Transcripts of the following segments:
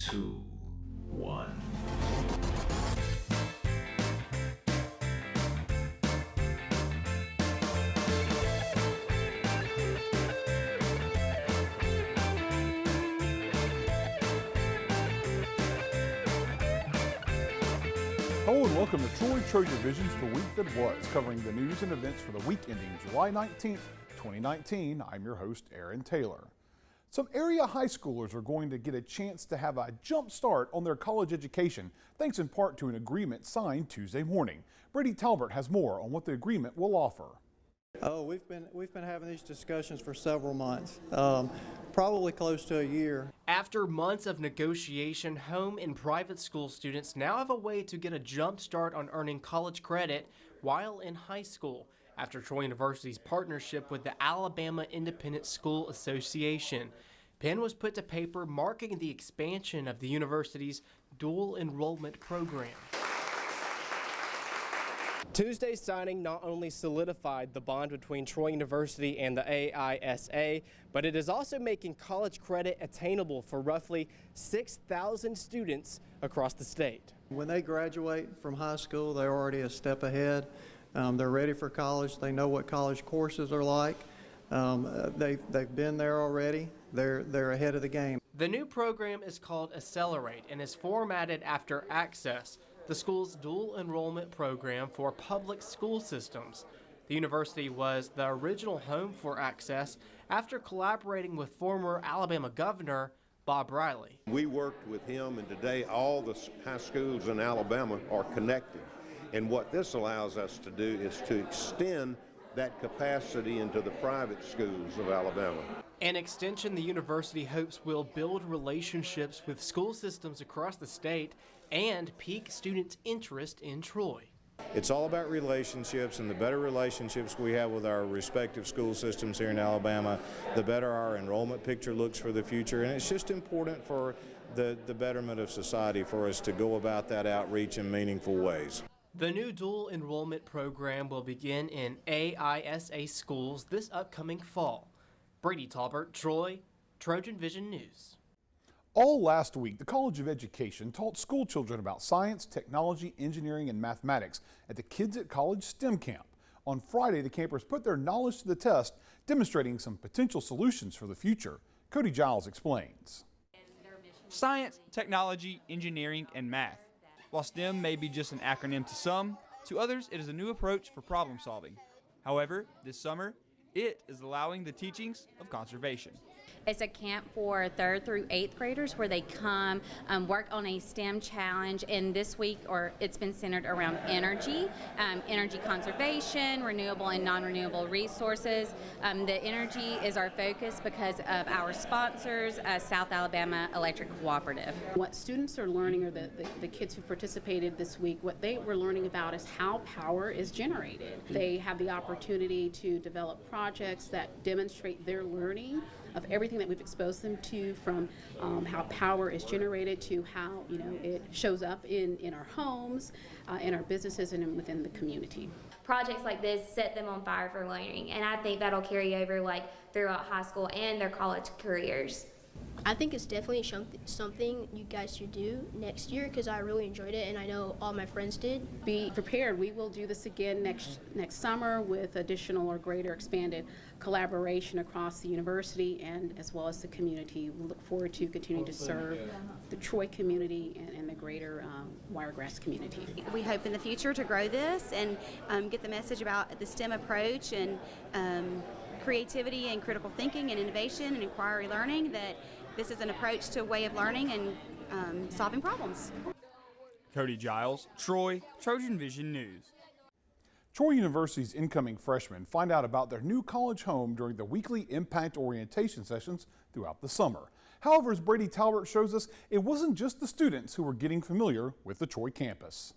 2, 1. Hello and welcome to TrojanVision's The Week That Was, covering the news and events for the week ending July 19th, 2019. I'm your host, Aaron Taylor. Some area high schoolers are going to get a chance to have a jump start on their college education, thanks in part to an agreement signed Tuesday morning. Brady Talbert has more on what the agreement will offer. Oh, we've been having these discussions for several months, probably close to a year. After months of negotiation, home and private school students now have a way to get a jump start on earning college credit while in high school after Troy University's partnership with the Alabama Independent School Association. Pen was put to paper marking the expansion of the university's dual enrollment program. Tuesday's signing not only solidified the bond between Troy University and the AISA, but it is also making college credit attainable for roughly 6,000 students across the state. When they graduate from high school, they're already a step ahead. They're ready for college. They know what college courses are like. They've been there already. They're ahead of the game. The new program is called Accelerate and is formatted after Access, the school's dual enrollment program for public school systems. The university was the original home for Access after collaborating with former Alabama Governor Bob Riley. We worked with him, and today all the high schools in Alabama are connected. And what this allows us to do is to extend that capacity into the private schools of Alabama. An extension the university hopes will build relationships with school systems across the state and pique students' interest in Troy. It's all about relationships, and the better relationships we have with our respective school systems here in Alabama, the better our enrollment picture looks for the future. And it's just important for the betterment of society for us to go about that outreach in meaningful ways. The new dual enrollment program will begin in AISA schools this upcoming fall. Brady Talbert, Troy, TrojanVision News. All last week, the College of Education taught school children about science, technology, engineering, and mathematics at the Kids at College STEM Camp. On Friday, the campers put their knowledge to the test, demonstrating some potential solutions for the future. Cody Giles explains. Science, technology, engineering, and math. While STEM may be just an acronym to some, to others it is a new approach for problem solving. However, this summer, it is allowing the teachings of conservation. It's a camp for 3rd through 8th graders where they come work on a STEM challenge, and this week it's been centered around energy, energy conservation, renewable and non-renewable resources. The energy is our focus because of our sponsors, South Alabama Electric Cooperative. What students are learning, or the kids who participated this week, what they were learning about is how power is generated. They have the opportunity to develop projects that demonstrate their learning of everything that we've exposed them to, from how power is generated to how it shows up in our homes, in our businesses, and within the community. Projects like this set them on fire for learning, and I think that'll carry over throughout high school and their college careers. I think it's definitely something you guys should do next year, because I really enjoyed it and I know all my friends did. Be prepared. We will do this again next summer with additional or greater expanded collaboration across the university and as well as the community. We look forward to continuing to serve the Troy community and the greater Wiregrass community. We hope in the future to grow this and get the message about the STEM approach and creativity and critical thinking and innovation and inquiry learning, that this is an approach to a way of learning and solving problems. Cody Giles, Troy, TrojanVision News. Troy University's incoming freshmen find out about their new college home during the weekly impact orientation sessions throughout the summer. However, as Brady Talbert shows us, it wasn't just the students who were getting familiar with the Troy campus.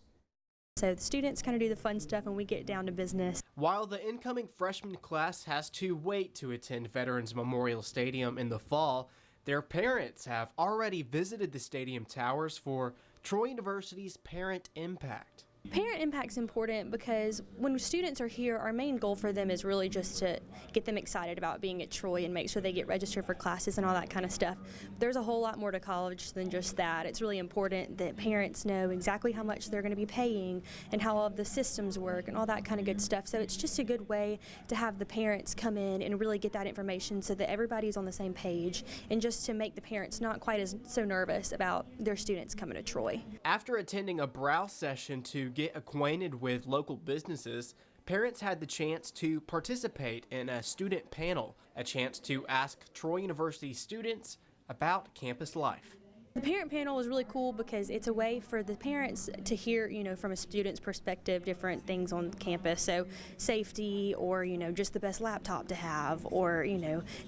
So the students kind of do the fun stuff and we get down to business. While the incoming freshman class has to wait to attend Veterans Memorial Stadium in the fall, their parents have already visited the stadium towers for Troy University's Parent Impact. Parent impact's important because when students are here, our main goal for them is really just to get them excited about being at Troy and make sure they get registered for classes and all that kind of stuff. There's a whole lot more to college than just that. It's really important that parents know exactly how much they're going to be paying and how all of the systems work and all that kind of good stuff. So it's just a good way to have the parents come in and really get that information so that everybody's on the same page, and just to make the parents not quite as so nervous about their students coming to Troy. After attending a browse session to get acquainted with local businesses, parents had the chance to participate in a student panel, a chance to ask Troy University students about campus life. The parent panel was really cool because it's a way for the parents to hear, from a student's perspective, different things on campus. So safety, or, just the best laptop to have, or,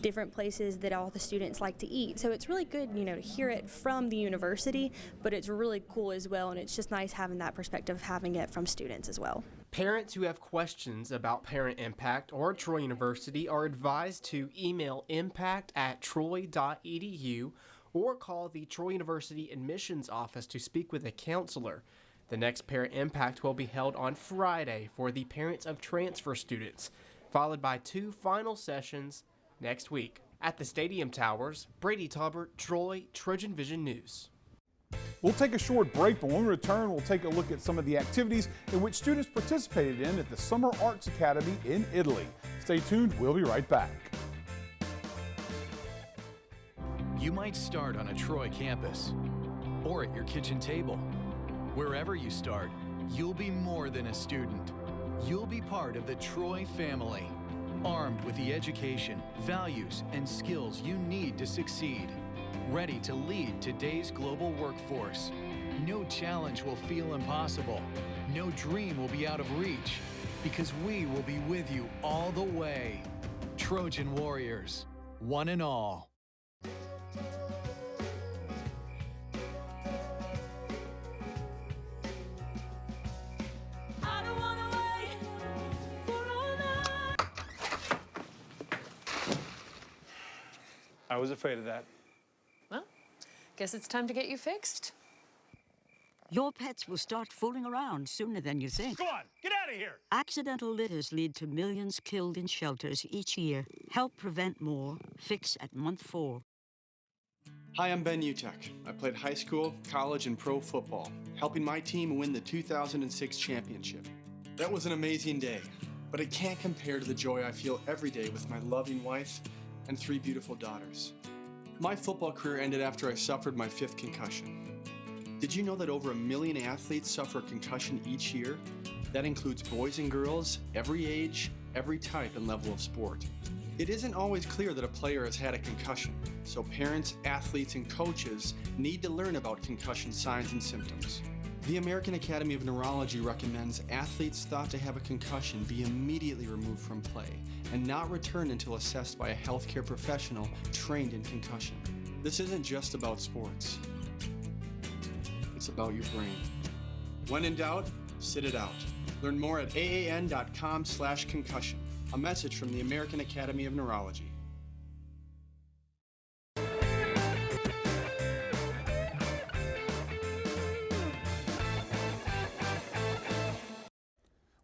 different places that all the students like to eat. So it's really good, to hear it from the university, but it's really cool as well. And it's just nice having that perspective, having it from students as well. Parents who have questions about Parent Impact or Troy University are advised to email impact@troy.edu or call the Troy University Admissions Office to speak with a counselor. The next Parent Impact will be held on Friday for the parents of transfer students, followed by 2 final sessions next week. At the Stadium Towers, Brady Taubert, Troy, TrojanVision News. We'll take a short break, but when we return, we'll take a look at some of the activities in which students participated in at the Summer Arts Academy in Italy. Stay tuned, we'll be right back. You might start on a Troy campus or at your kitchen table. Wherever you start, you'll be more than a student. You'll be part of the Troy family, armed with the education, values, and skills you need to succeed. Ready to lead today's global workforce. No challenge will feel impossible. No dream will be out of reach, because we will be with you all the way. Trojan Warriors, one and all. I was afraid of that. Well, guess it's time to get you fixed. Your pets will start fooling around sooner than you think. Go on, get out of here! Accidental litters lead to millions killed in shelters each year. Help prevent more. Fix at month 4. Hi, I'm Ben Utek. I played high school, college, and pro football, helping my team win the 2006 championship. That was an amazing day, but it can't compare to the joy I feel every day with my loving wife and 3 beautiful daughters. My football career ended after I suffered my 5th concussion. Did you know that over 1 million athletes suffer concussion each year? That includes boys and girls, every age, every type and level of sport. It isn't always clear that a player has had a concussion, so parents, athletes, and coaches need to learn about concussion signs and symptoms. The American Academy of Neurology recommends athletes thought to have a concussion be immediately removed from play and not returned until assessed by a healthcare professional trained in concussion. This isn't just about sports. It's about your brain. When in doubt, sit it out. Learn more at aan.com/concussion. A message from the American Academy of Neurology.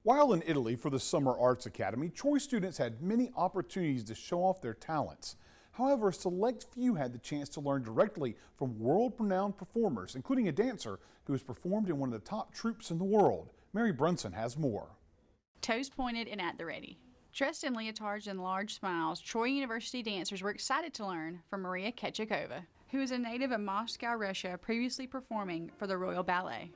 While in Italy for the Summer Arts Academy, Troy students had many opportunities to show off their talents. However, a select few had the chance to learn directly from world-renowned performers, including a dancer who has performed in one of the top troupes in the world. Mary Brunson has more. Toes pointed and at the ready. Dressed in leotards and large smiles, Troy University dancers were excited to learn from Maria Ketchikova, who is a native of Moscow, Russia, previously performing for the Royal Ballet.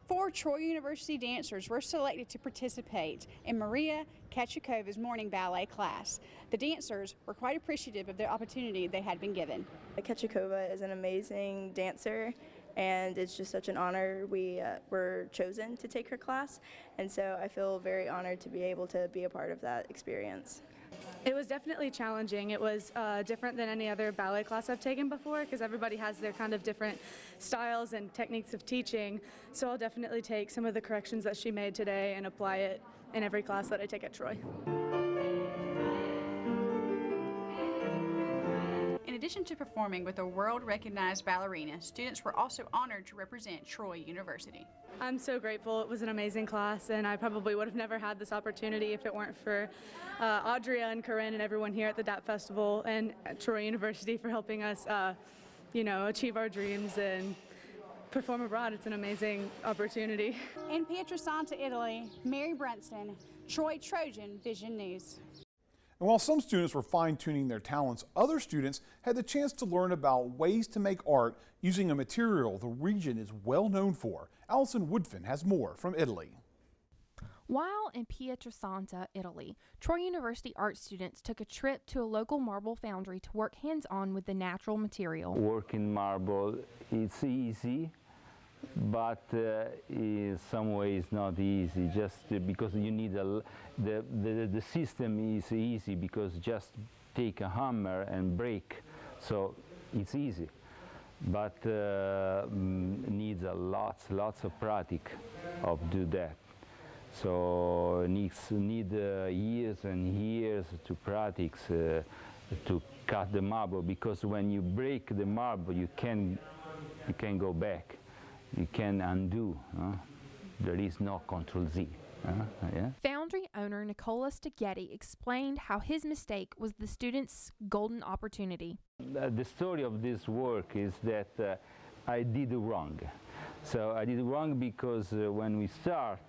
4 Troy University dancers were selected to participate in Maria Ketchikova's morning ballet class. The dancers were quite appreciative of the opportunity they had been given. Ketchikova is an amazing dancer, and it's just such an honor we were chosen to take her class, and so I feel very honored to be able to be a part of that experience. It was definitely challenging. It was different than any other ballet class I've taken before, because everybody has their kind of different styles and techniques of teaching. So I'll definitely take some of the corrections that she made today and apply it in every class that I take at Troy. In addition to performing with a world-recognized ballerina, students were also honored to represent Troy University. I'm so grateful. It was an amazing class, and I probably would have never had this opportunity if it weren't for Audria and Corinne and everyone here at the DAP Festival and at Troy University for helping us, achieve our dreams and perform abroad. It's an amazing opportunity. In Pietrasanta, Italy, Mary Brunson, Troy TrojanVision News. And while some students were fine-tuning their talents, other students had the chance to learn about ways to make art using a material the region is well known for. Allison Woodfin has more from Italy. While in Pietrasanta, Italy, Troy University art students took a trip to a local marble foundry to work hands-on with the natural material. Working marble, it's easy, but in some ways not easy, just because you need the system is easy because just take a hammer and break, so it's easy, but needs lots of practice of do that. So need years and years to practice to cut the marble, because when you break the marble you can go back. You can undo. There is no Control Z. Yeah? Foundry owner Nicola Stighetti explained how his mistake was the students' golden opportunity. The story of this work is that I did wrong. So I did wrong because when we start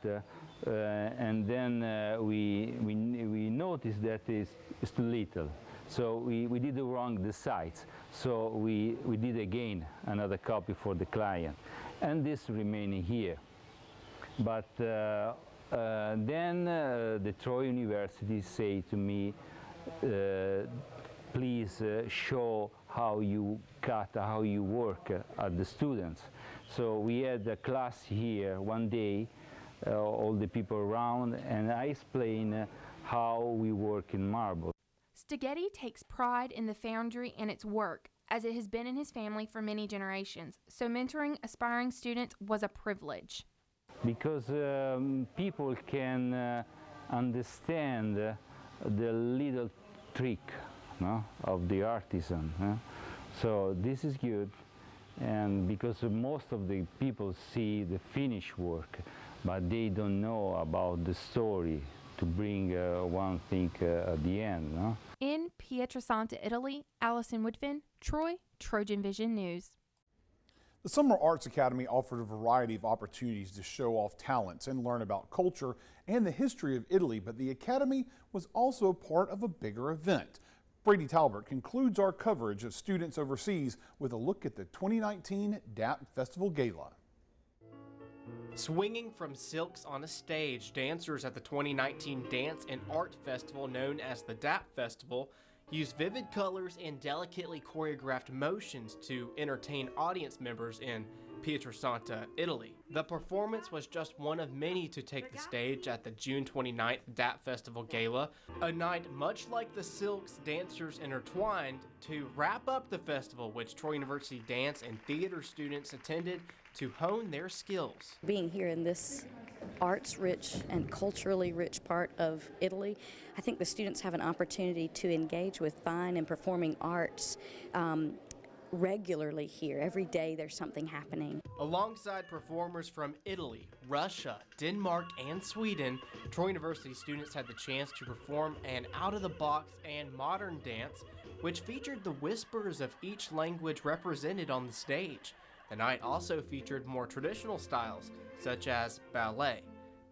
and then we noticed that it's too little. So we did wrong the size. So we did again another copy for the client. And this remaining here. But then the Troy University say to me, please show how you cut, how you work at the students. So we had a class here one day, all the people around, and I explain how we work in marble. Stighetti takes pride in the foundry and its work, as it has been in his family for many generations, so mentoring aspiring students was a privilege. Because people can understand the little trick of the artisan. So this is good, and because most of the people see the finished work, but they don't know about the story to bring one thing at the end. In Pietrasanta, Italy, Allison Woodfin, Troy, TrojanVision News. The Summer Arts Academy offered a variety of opportunities to show off talents and learn about culture and the history of Italy, but the Academy was also part of a bigger event. Brady Talbert concludes our coverage of students overseas with a look at the 2019 DAP Festival Gala. Swinging from silks on a stage, dancers at the 2019 Dance and Art Festival, known as the DAP Festival, used vivid colors and delicately choreographed motions to entertain audience members in Pietrasanta, Italy. The performance was just one of many to take the stage at the June 29th DAP Festival Gala, a night much like the Silks dancers intertwined to wrap up the festival, which Troy University dance and theater students attended to hone their skills. Being here in this arts-rich and culturally rich part of Italy, I think the students have an opportunity to engage with fine and performing arts regularly here. Every day there's something happening. Alongside performers from Italy, Russia, Denmark, and Sweden, Troy University students had the chance to perform an out-of-the-box and modern dance, which featured the whispers of each language represented on the stage. The night also featured more traditional styles, such as ballet.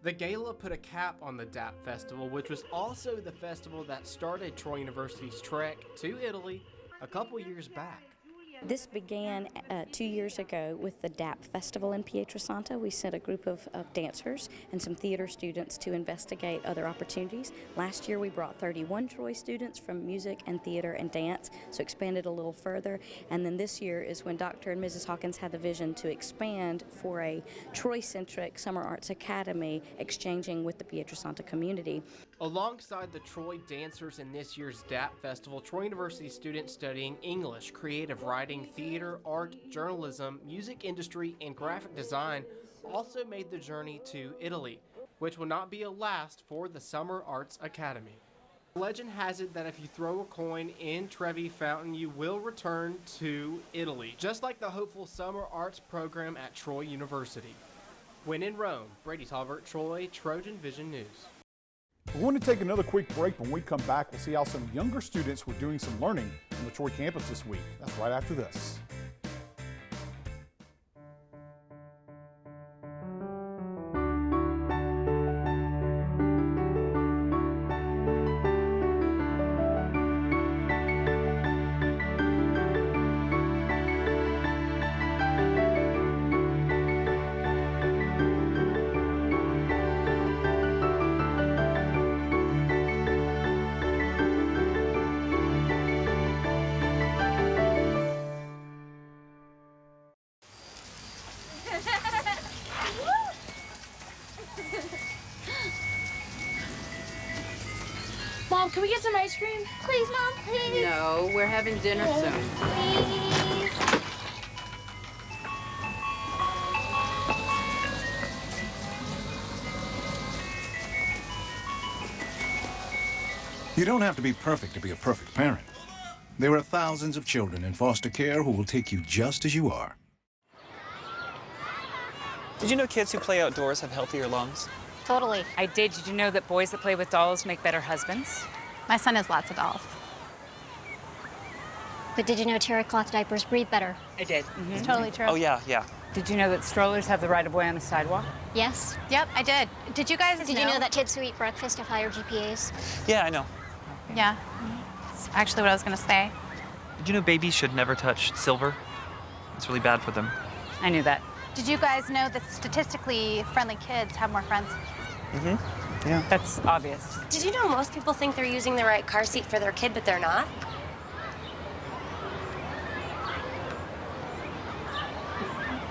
The gala put a cap on the DAP Festival, which was also the festival that started Troy University's trek to Italy a couple years back. This began 2 years ago with the DAP Festival in Pietrasanta. We sent a group of dancers and some theater students to investigate other opportunities. Last year we brought 31 Troy students from music and theater and dance, so expanded a little further. And then this year is when Dr. and Mrs. Hawkins had the vision to expand for a Troy-centric Summer Arts Academy, exchanging with the Pietrasanta community. Alongside the Troy dancers in this year's DAP Festival, Troy University students studying English, creative writing, theater, art, journalism, music industry, and graphic design also made the journey to Italy, which will not be a last for the Summer Arts Academy. Legend has it that if you throw a coin in Trevi Fountain, you will return to Italy, just like the hopeful summer arts program at Troy University. When in Rome, Brady Talbert, Troy, TrojanVision News. We're going to take another quick break. When we come back, we'll see how some younger students were doing some learning on the Troy campus this week. That's right after this. Mom, can we get some ice cream? Please, Mom, please. No, we're having dinner soon. Please. You don't have to be perfect to be a perfect parent. There are thousands of children in foster care who will take you just as you are. Did you know kids who play outdoors have healthier lungs? Totally. I did. Did you know that boys that play with dolls make better husbands? My son has lots of dolls. But did you know terry cloth diapers breathe better? I did. It's totally true. Oh, yeah. Did you know that strollers have the right of way on a sidewalk? Yes. Yep, I did. Did you guys Did you know that kids who eat breakfast have higher GPAs? Yeah, I know. Yeah. That's actually what I was going to say. Did you know babies should never touch silver? It's really bad for them. I knew that. Did you guys know that statistically friendly kids have more friends? Mm-hmm. Yeah. That's obvious. Did you know most people think they're using the right car seat for their kid, but they're not?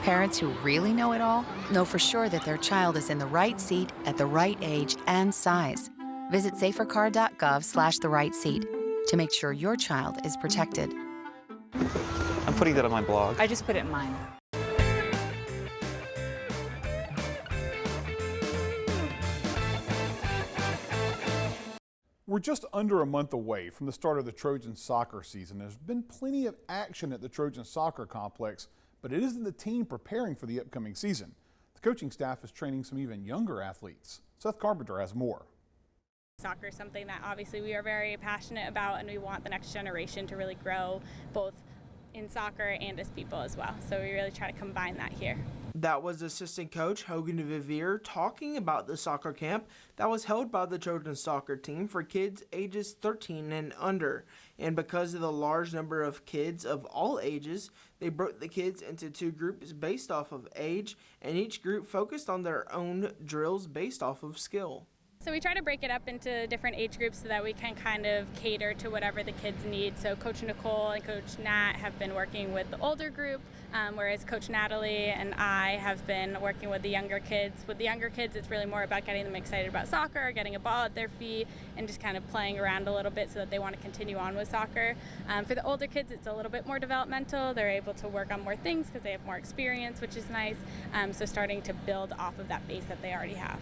Parents who really know it all know for sure that their child is in the right seat at the right age and size. Visit safercar.gov/the right seat to make sure your child is protected. I'm putting that on my blog. I just put it in mine. We're just under a month away from the start of the Trojan soccer season. There's been plenty of action at the Trojan soccer complex, but it isn't the team preparing for the upcoming season. The coaching staff is training some even younger athletes. Seth Carpenter has more. Soccer is something that obviously we are very passionate about, and we want the next generation to really grow both in soccer and as people as well. So we really try to combine that here. That was assistant coach Hogan Vivier talking about the soccer camp that was held by the Trojan soccer team for kids ages 13 and under. And because of the large number of kids of all ages, they broke the kids into two groups based off of age, and each group focused on their own drills based off of skill. So we try to break it up into different age groups so that we can kind of cater to whatever the kids need. So Coach Nicole and Coach Nat have been working with the older group, whereas Coach Natalie and I have been working with the younger kids. With the younger kids, it's really more about getting them excited about soccer, getting a ball at their feet, and just kind of playing around a little bit so that they want to continue on with soccer. For the older kids, it's a little bit more developmental. They're able to work on more things because they have more experience, which is nice. So starting to build off of that base that they already have.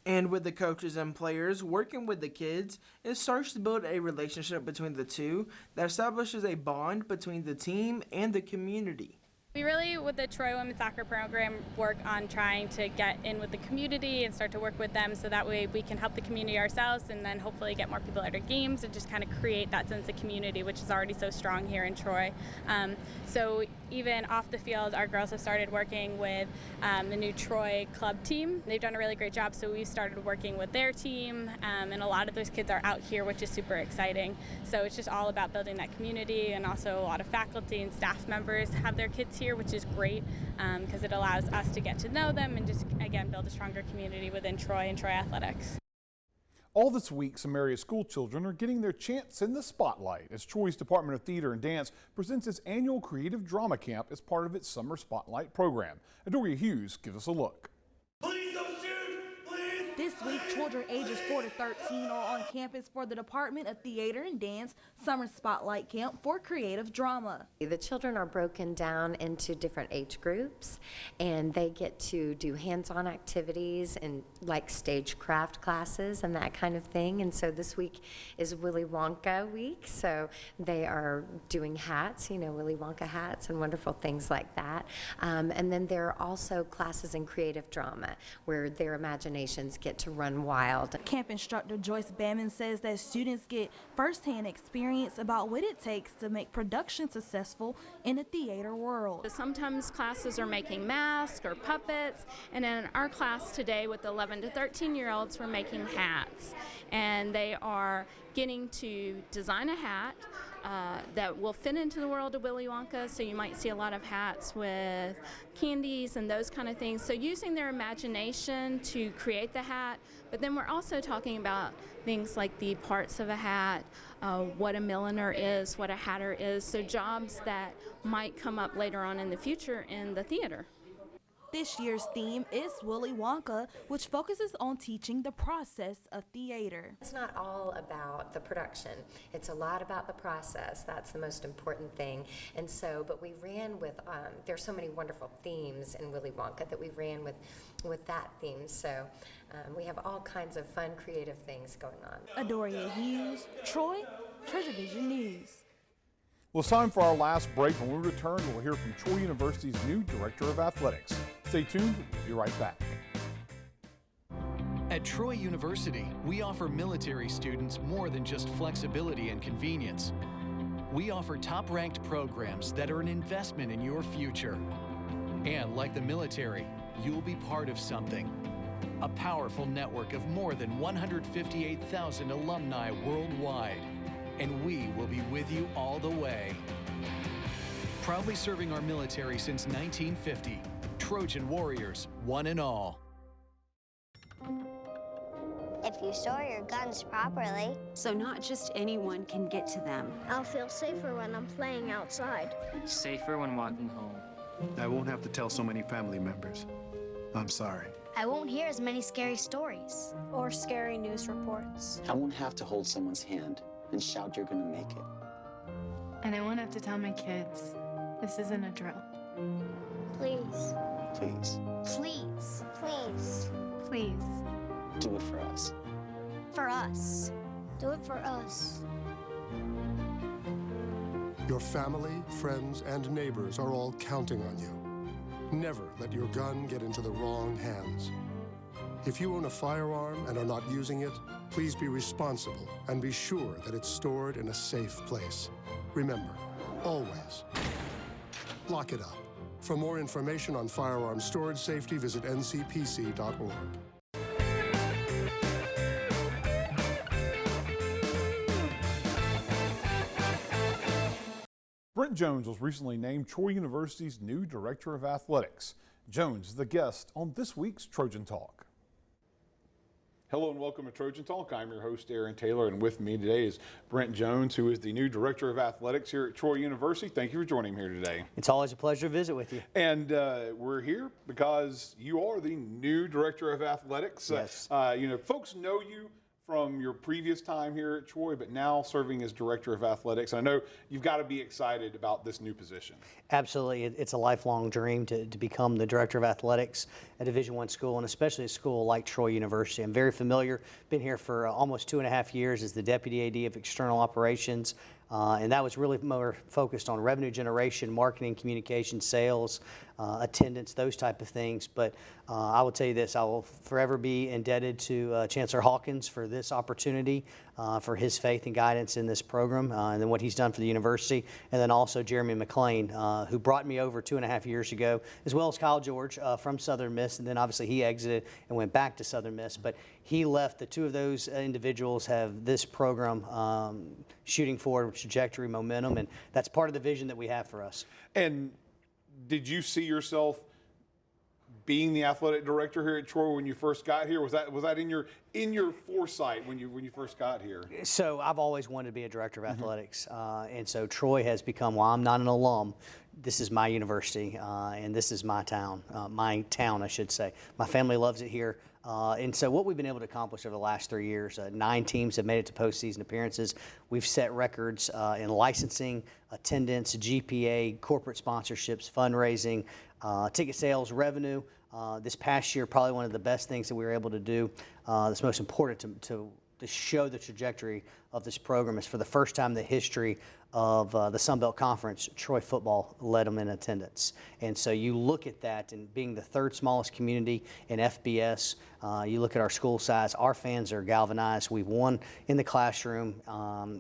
And with the coaches and players working with the kids, it starts to build a relationship between the two that establishes a bond between the team and the community. We really, with the Troy Women's Soccer Program, work on trying to get in with the community and start to work with them so that way we can help the community ourselves and then hopefully get more people at our games and just kind of create that sense of community, which is already so strong here in Troy. So even off the field, our girls have started working with the new Troy club team. They've done a really great job, so we've started working with their team, and a lot of those kids are out here, which is super exciting. So it's just all about building that community, and also a lot of faculty and staff members have their kids here, which is great because it allows us to get to know them and just, again, build a stronger community within Troy and Troy athletics. All this week, some area school children are getting their chance in the spotlight as Troy's Department of Theater and Dance presents its annual Creative Drama Camp as part of its Summer Spotlight program. Adoria Hughes gives us a look. Please don't shoot! Please! This week, Children ages 4 to 13 are on campus for the Department of Theater and Dance Summer Spotlight Camp for Creative Drama. The children are broken down into different age groups, and they get to do hands-on activities and like stagecraft classes and that kind of thing. And so this week is Willy Wonka week, so they are doing hats, you know, Willy Wonka hats and wonderful things like that. And then there are also classes in creative drama where their imaginations get to run wild. Camp instructor Joyce Bamman says that students get firsthand experience about what it takes to make production successful in the theater world. Sometimes classes are making masks or puppets, and in our class today with 11 to 13-year-olds, we're making hats. And they are getting to design a hat that will fit into the world of Willy Wonka, so you might see a lot of hats with candies and those kind of things. So using their imagination to create the hat, but then we're also talking about things like the parts of a hat, what a milliner is, what a hatter is, so jobs that might come up later on in the future in the theater. This year's theme is Willy Wonka, which focuses on teaching the process of theater. It's not all about the production. It's a lot about the process. That's the most important thing. And so, but we ran with, there's so many wonderful themes in Willy Wonka that we ran with that theme. So we have all kinds of fun, creative things going on. Adoria Hughes, Troy, TrojanVision News. Well, it's time for our last break. When we return, we'll hear from Troy University's new Director of Athletics. Stay tuned, we'll be right back. At Troy University, we offer military students more than just flexibility and convenience. We offer top-ranked programs that are an investment in your future. And like the military, you'll be part of something. A powerful network of more than 158,000 alumni worldwide. And we will be with you all the way. Proudly serving our military since 1950, Trojan Warriors, one and all. If you store your guns properly, so not just anyone can get to them. I'll feel safer when I'm playing outside. Safer when walking home. I won't have to tell so many family members. I'm sorry. I won't hear as many scary stories or scary news reports. I won't have to hold someone's hand and shout you're gonna make it. And I won't have to tell my kids, this isn't a drill. Please. Please. Please. Please. Please. Do it for us. For us. Do it for us. Your family, friends, and neighbors are all counting on you. Never let your gun get into the wrong hands. If you own a firearm and are not using it, please be responsible and be sure that it's stored in a safe place. Remember, always, lock it up. For more information on firearm storage safety, visit ncpc.org. Brent Jones was recently named Troy University's new Director of Athletics. Jones is the guest on this week's Trojan Talk. Hello and welcome to Trojan Talk. I'm your host, Aaron Taylor, and with me today is Brent Jones, who is the new Director of Athletics here at Troy University. Thank you for joining me here today. It's always a pleasure to visit with you. And we're here because you are the new Director of Athletics. Yes. You know, folks know you from your previous time here at Troy, but now serving as Director of Athletics. I know you've got to be excited about this new position. Absolutely. It's a lifelong dream to become the Director of Athletics at a Division I school, and especially a school like Troy University. I'm very familiar, been here for almost 2.5 years as the Deputy AD of External Operations, and that was really more focused on revenue generation, marketing, communication, sales, attendance, those type of things. But I will tell you this, I will forever be indebted to Chancellor Hawkins for this opportunity, for his faith and guidance in this program, and then what he's done for the university, and then also Jeremy McLean, who brought me over 2.5 years ago, as well as Kyle George from Southern Miss, and then obviously he exited and went back to Southern Miss, but he left. The two of those individuals have this program shooting forward with trajectory, momentum, and that's part of the vision that we have for us. And did you see yourself being the athletic director here at Troy when you first got here? Was that in your foresight when you first got here? So I've always wanted to be a director of athletics, and so Troy has become, while I'm not an alum, this is my university, and this is my town, I should say. My family loves it here. And so what we've been able to accomplish over the last 3 years, 9 teams have made it to postseason appearances. We've set records in licensing, attendance, GPA, corporate sponsorships, fundraising, ticket sales, revenue. This past year, probably one of the best things that we were able to do, that's most important to show the trajectory of this program is for the first time in the history of the Sun Belt Conference, Troy football led them in attendance. And so you look at that, and being the 3rd smallest community in FBS, you look at our school size, our fans are galvanized. We've won in the classroom,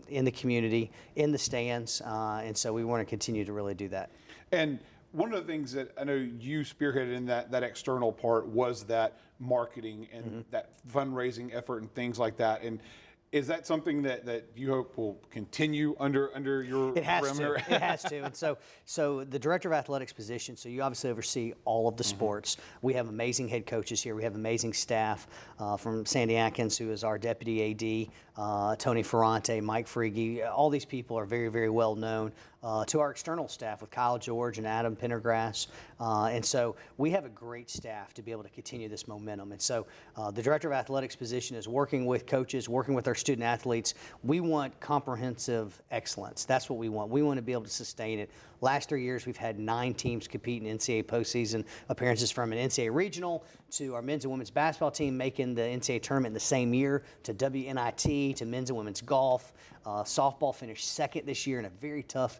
in the community, in the stands, and so we want to continue to really do that. And one of the things that I know you spearheaded in that external part was that marketing and that fundraising effort and things like that. And is that something that you hope will continue under your perimeter? It has to. And so the director of athletics position, so you obviously oversee all of the sports. We have amazing head coaches here. We have amazing staff from Sandy Atkins, who is our deputy AD, Tony Ferrante, Mike Frege. All these people are very, very well known. To our external staff with Kyle George and Adam Pendergrass. And so we have a great staff to be able to continue this momentum. And so the director of athletics position is working with coaches, working with our student athletes. We want comprehensive excellence. That's what we want. We want to be able to sustain it. Last 3 years, we've had 9 teams compete in NCAA postseason appearances, from an NCAA regional to our men's and women's basketball team making the NCAA tournament in the same year, to WNIT, to men's and women's golf. Softball finished 2nd this year in a very tough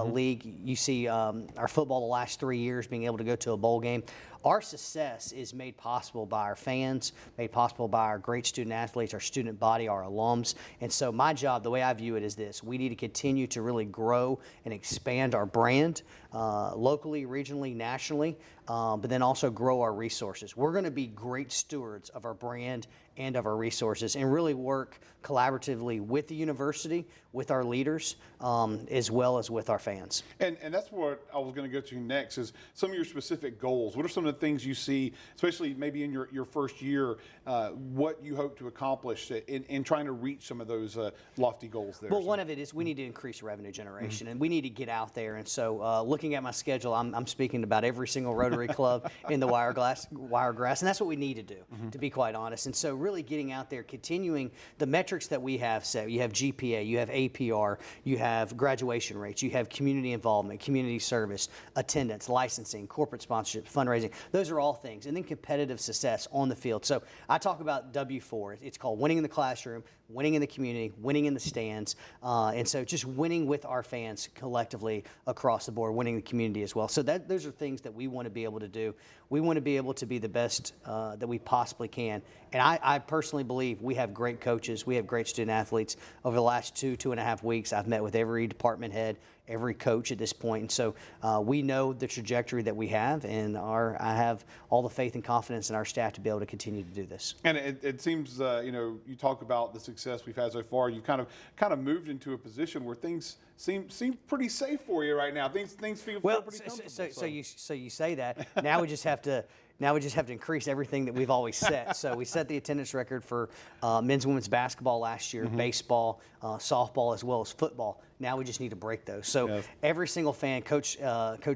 league. You see our football the last 3 years being able to go to a bowl game. Our success is made possible by our fans, made possible by our great student athletes, our student body, our alums. And so my job, the way I view it, is this. We need to continue to really grow and expand our brand locally, regionally, nationally, but then also grow our resources. We're going to be great stewards of our brand and of our resources, and really work collaboratively with the university, with our leaders, as well as with our fans. And that's what I was going to go to next, is some of your specific goals. What are some of the things you see, especially maybe in your first year, what you hope to accomplish in trying to reach some of those lofty goals there? Well, one of it is we need to increase revenue generation, and we need to get out there. And so looking at my schedule, I'm speaking to about every single Rotary Club in the Wiregrass, and that's what we need to do, to be quite honest. And so really getting out there, continuing the metrics that we have set. You have GPA, you have APR, you have graduation rates, you have community involvement, community service, attendance, licensing, corporate sponsorship, fundraising. Those are all things. And then competitive success on the field. So I talk about W4. It's called winning in the classroom, winning in the community, winning in the stands. And so just winning with our fans collectively across the board, winning the community as well. So those are things that we want to be able to do. We want to be able to be the best that we possibly can. And I personally believe we have great coaches. We have great student athletes. Over the last 2.5 weeks, I've met with every department head, every coach at this point. And so we know the trajectory that we have, and I have all the faith and confidence in our staff to be able to continue to do this. And it seems, you talk about the success we've had so far. You kind of moved into a position where things seem pretty safe for you right now. Things feel pretty comfortable. So you say that. Now we just have to increase everything that we've always set. So we set the attendance record for men's and women's basketball last year, baseball, softball, as well as football. Now we just need to break those. So every single fan, Coach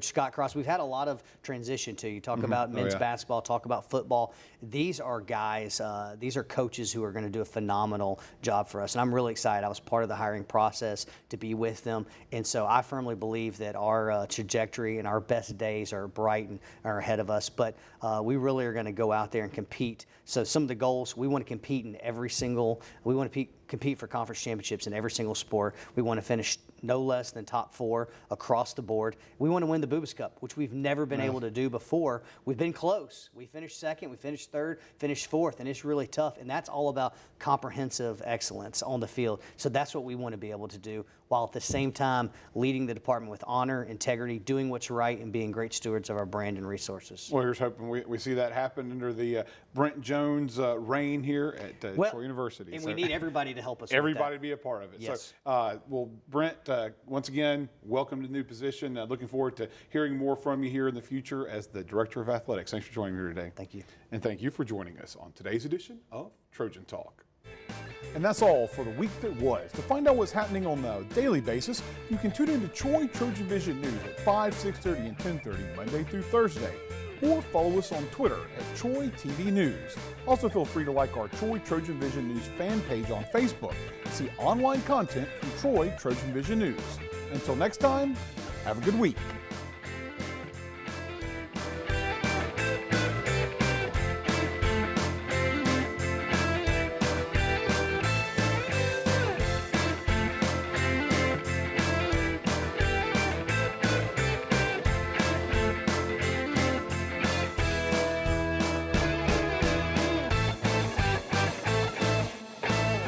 Scott Cross, we've had a lot of transition to. You talk about men's basketball, talk about football. These are guys, these are coaches who are going to do a phenomenal job for us. And I'm really excited. I was part of the hiring process to be with them. And so I firmly believe that our trajectory and our best days are bright and are ahead of us. But we really are going to go out there and compete. So some of the goals, we want to compete in every single, we want to compete for conference championships in every single sport. We want to finish no less than top 4 across the board. We want to win the Bubas Cup, which we've never been able to do before. We've been close. We finished 2nd, we finished 3rd, finished 4th, and it's really tough. And that's all about comprehensive excellence on the field. So that's what we want to be able to do, while at the same time leading the department with honor, integrity, doing what's right, and being great stewards of our brand and resources. Well, here's hoping we see that happen under the Brent Jones reign here at Troy University. And we need everybody to help us. Everybody to be a part of it. Yes. So, well, Brent, once again, welcome to the new position. Looking forward to hearing more from you here in the future as the Director of Athletics. Thanks for joining me here today. Thank you. And thank you for joining us on today's edition of Trojan Talk. And that's all for the week that was. To find out what's happening on a daily basis, you can tune into Troy TrojanVision News at 5, 6:30, and 10:30 Monday through Thursday. Or follow us on Twitter at Troy TV News. Also feel free to like our Troy TrojanVision News fan page on Facebook and see online content from Troy TrojanVision News. Until next time, have a good week.